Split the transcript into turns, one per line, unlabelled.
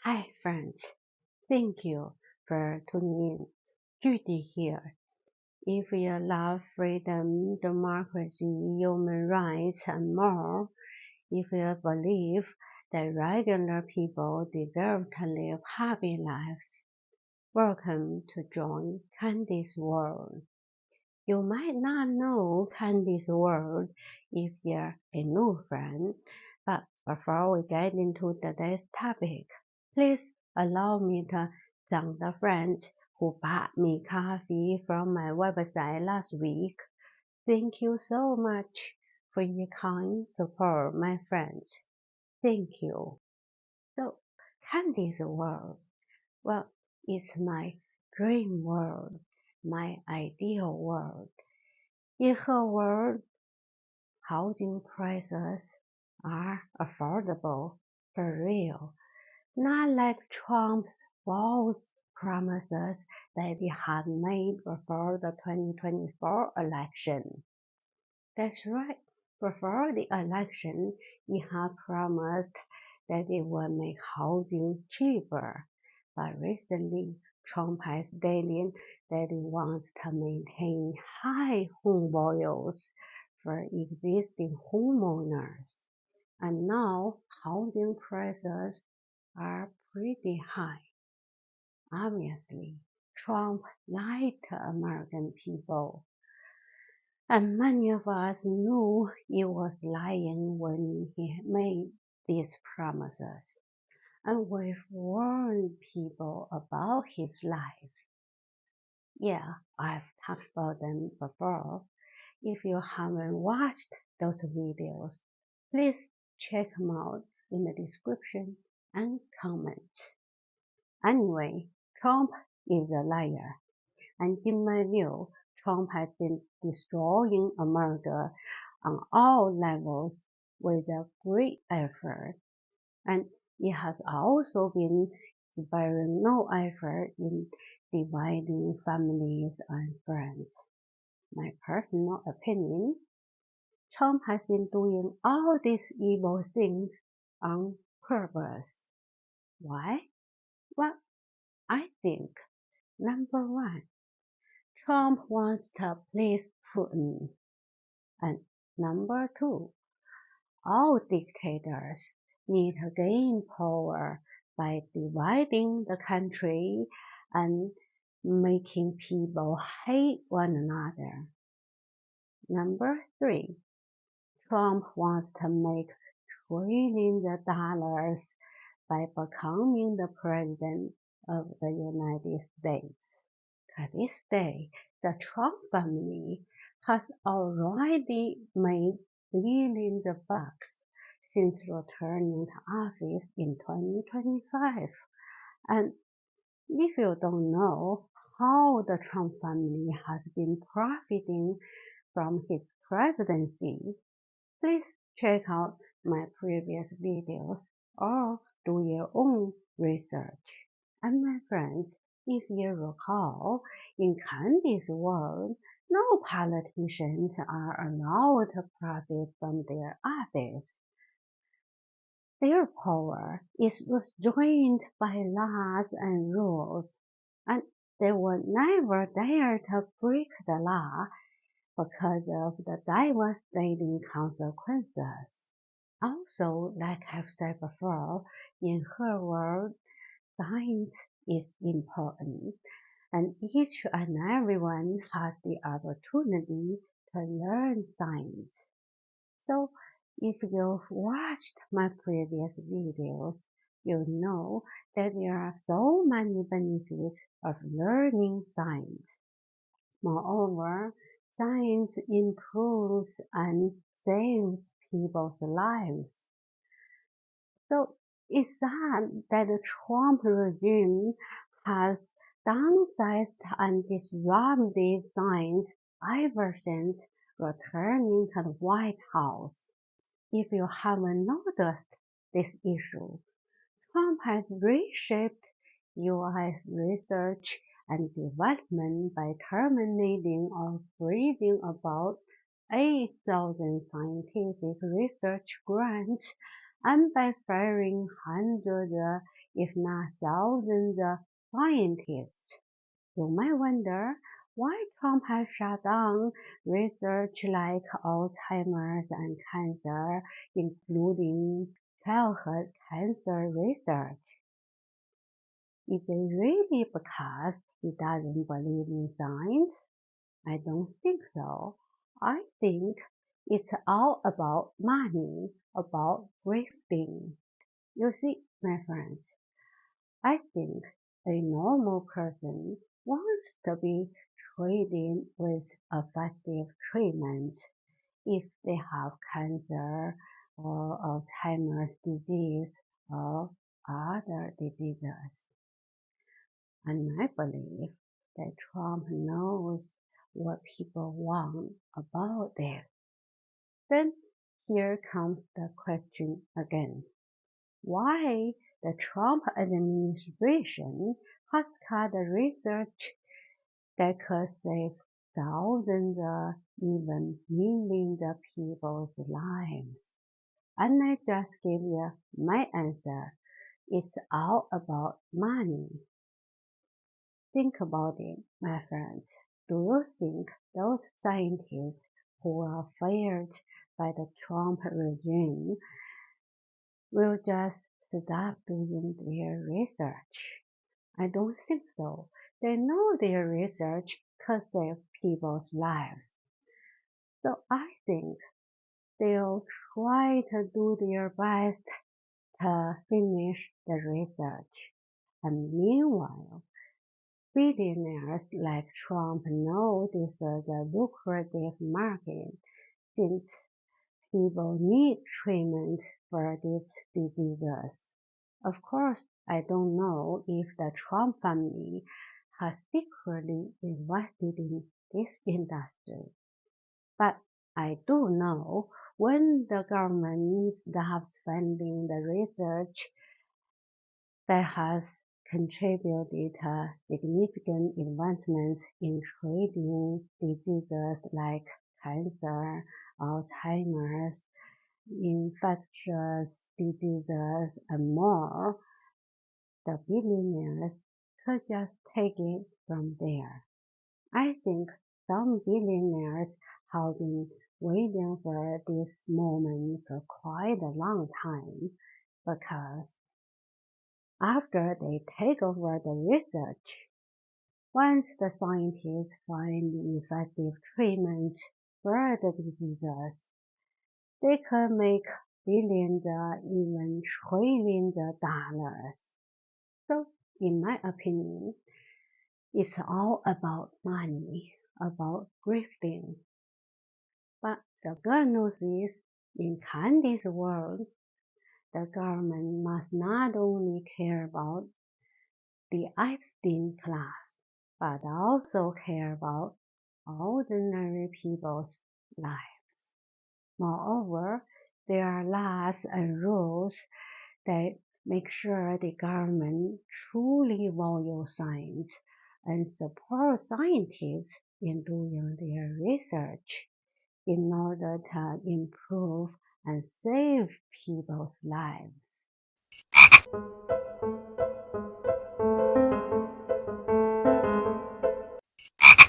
Hi friends, thank you for tuning in. Judy here. If you love freedom, democracy, human rights, and more, if you believe that regular people deserve to live happy lives, welcome to join Candi's World. You might not know Candi's World if you're a new friend, but before we get into today's topic, please allow me to thank the friends who bought me coffee from my website last week. Thank you so much for your kind support, my friends. Thank you. So, Candi's World, well, it's my dream world, my ideal world. In her world, housing prices are affordable for real, not like Trump's false promises that he had made before the 2024 election. That's right. Before the election, he had promised that it would make housing cheaper. But recently, Trump has stated that he wants to maintain high home values for existing homeowners. And now housing prices are pretty high. Obviously, Trump lied to American people. And many of us knew he was lying when he made these promises. And we've warned people about his lies. Yeah, I've talked about them before. If you haven't watched those videos, please check them out in the description and comment. Anyway, Trump is a liar. And in my view, Trump has been destroying America on all levels with a great effort. And it has also been sparing no effort in dividing families and friends. My personal opinion, Trump has been doing all these evil things on purpose. Why? Well, I think, number one, Trump wants to please Putin. And number two, all dictators need to gain power by dividing the country and making people hate one another. Number three, Trump wants to make trillions of dollars by becoming the president of the United States. To this day, the Trump family has already made billions of bucks since returning to office in 2025. And if you don't know how the Trump family has been profiting from his presidency, please check out my previous videos or do your own research. And my friends, if you recall, in Candi's world, no politicians are allowed to profit from their office. Their power is restrained by laws and rules, and they would never dare to break the law because of the devastating consequences. Also, like I've said before, in her world, science is important, and each and everyone has the opportunity to learn science. So, if you've watched my previous videos, you know that there are so many benefits of learning science. Moreover, science improves and saves people's lives. So it's sad that the Trump regime has downsized and disrupted science ever since returning to the White House. If you haven't noticed this issue, Trump has reshaped U.S. research and development by terminating or freezing about 8,000 scientific research grants and by firing hundreds of if not thousands of scientists. You might wonder why Trump has shut down research like Alzheimer's and cancer, including childhood cancer research. Is it really because he doesn't believe in science? I don't think so. I think it's all about money, about grifting. You see, my friends, I think a normal person wants to be treated with effective treatment if they have cancer or Alzheimer's disease or other diseases. And I believe that Trump knows what people want about this. Then here comes the question again. Why the Trump administration has cut research that could save thousands or even millions of people's lives? And I just give you my answer. It's all about money. Think about it, my friends. Do you think those scientists who are fired by the Trump regime will just stop doing their research? I don't think so. They know their research could save people's lives. So I think they'll try to do their best to finish the research. And meanwhile, billionaires like Trump know this is a lucrative market since people need treatment for these diseases. Of course, I don't know if the Trump family has secretly invested in this industry. But I do know when the government stops funding the research that has contributed to significant advancements in treating diseases like cancer, Alzheimer's, infectious diseases, and more, the billionaires could just take it from there. I think some billionaires have been waiting for this moment for quite a long time because after they take over the research, once the scientists find effective treatments for the diseases, they could make billions or even trillions of dollars. So, in my opinion, it's all about money, about grifting. But the good news is, in Candi's world, the government must not only care about the Epstein class, but also care about ordinary people's lives. Moreover, there are laws and rules that make sure the government truly values science and support scientists in doing their research in order to improve and save people's lives.